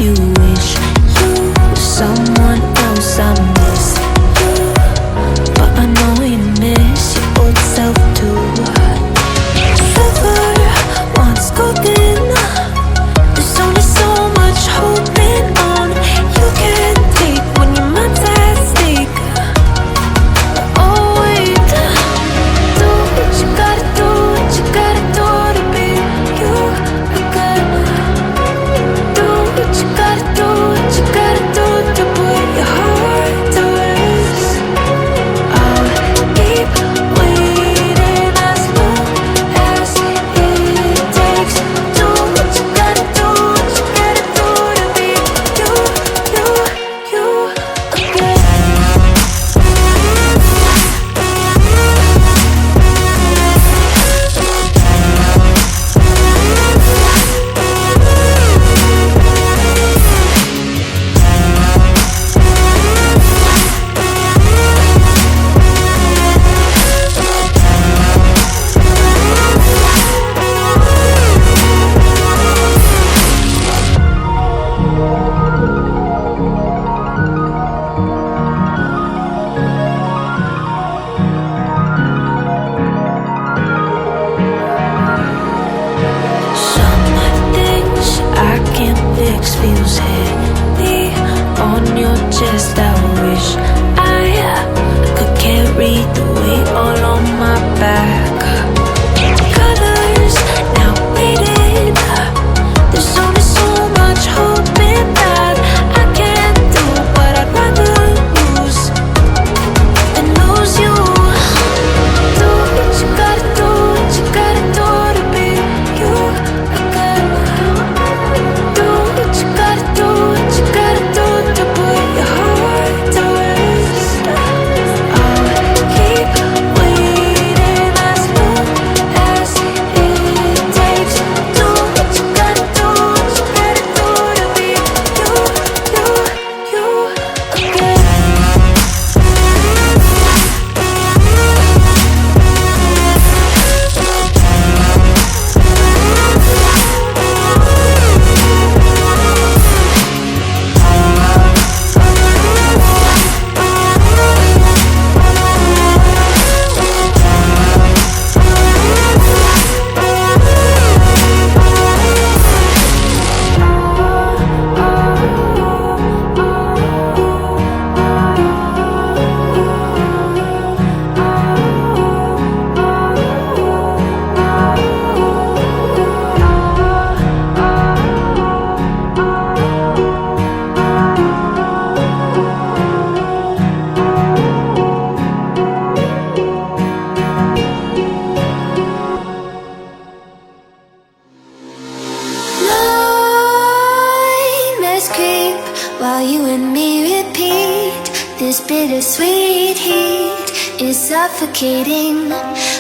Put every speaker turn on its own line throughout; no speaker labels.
You wish you were someone else. I miss you. This bittersweet heat is suffocating.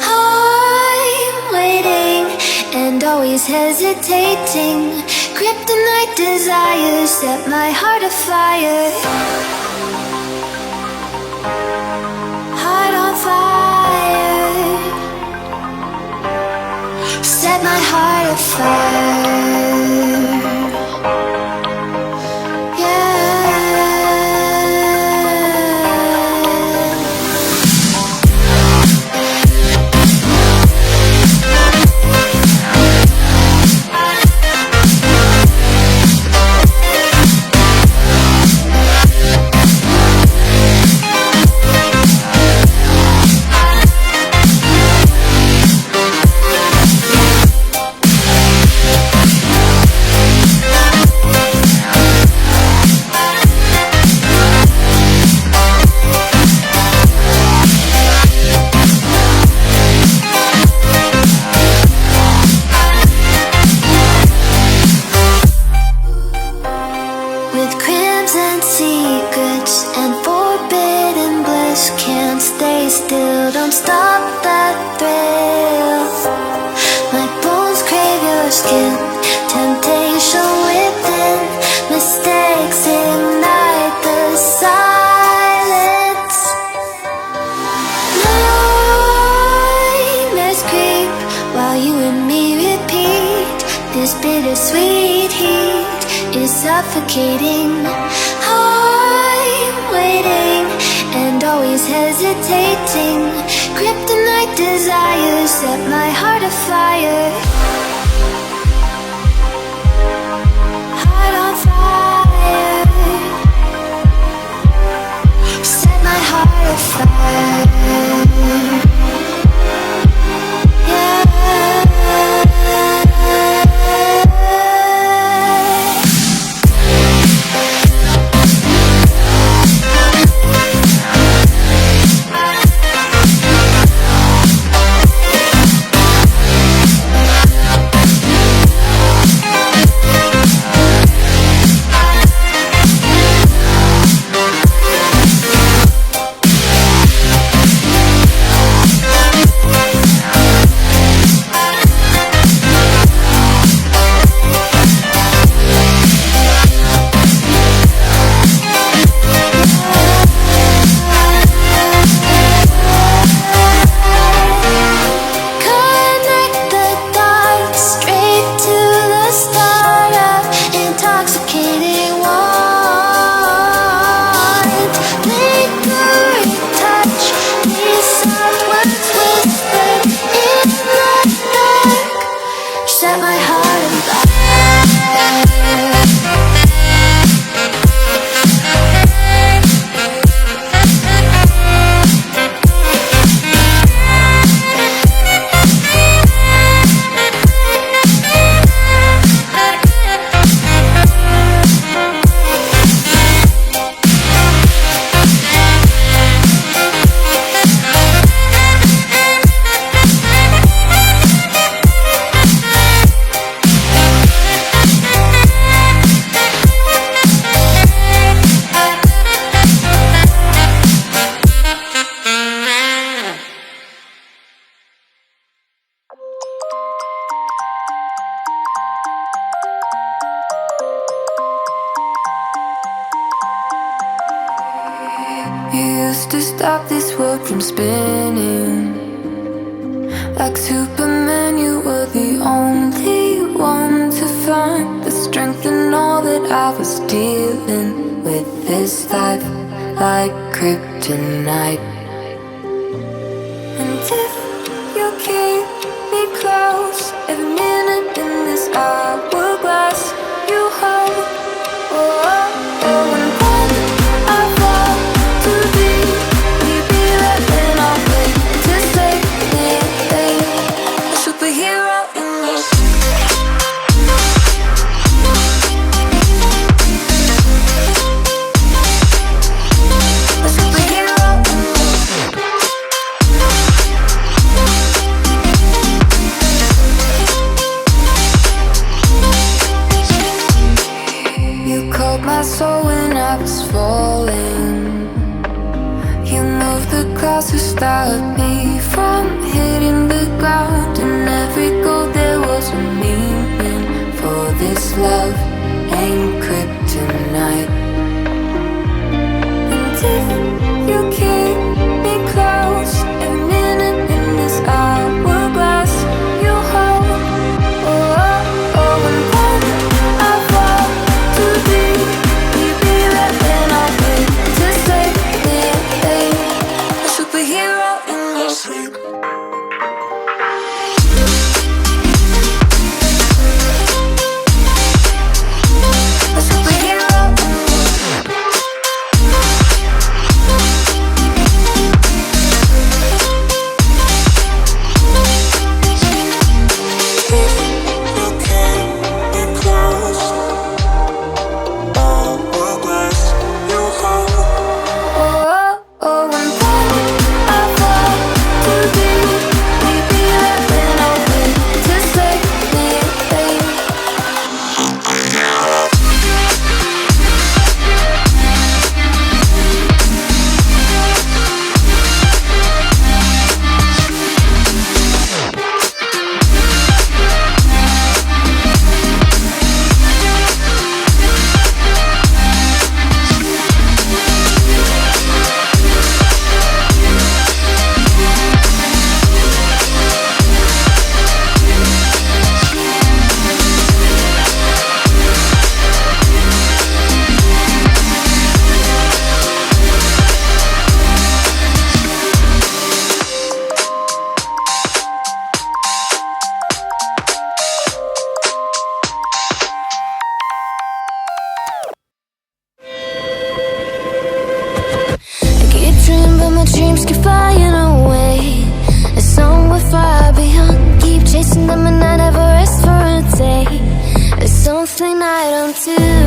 I'm waiting and always hesitating. Kryptonite desires set my heart afire. Heart on fire. Set my heart afire. Bittersweet heat is suffocating. I'm waiting and always hesitating. Kryptonite desires set my heart afire. Heart on fire. Set my heart afire.
To stop this world from spinning. Like Superman, you were the only one to find the strength in all that I was dealing with this life, like kryptonite. And if you keep me close, every minute in this hourglass, you hold. Oh, oh, oh, and when I fall to be superhero in me. A superhero in me. clouds to stop me from hitting the ground. In every goal there was a meaning, for this love ain't kryptonite. And if you keep me close, every minute in this hourglass you hold. Oh, oh, oh, and when I fall to deep, will you be there when I'm with to save me, a superhero in your sleep. A superhero in your sleep.
But my dreams keep flying away. It's somewhere far beyond. Keep chasing them and I never rest for a day. There's something I don't do.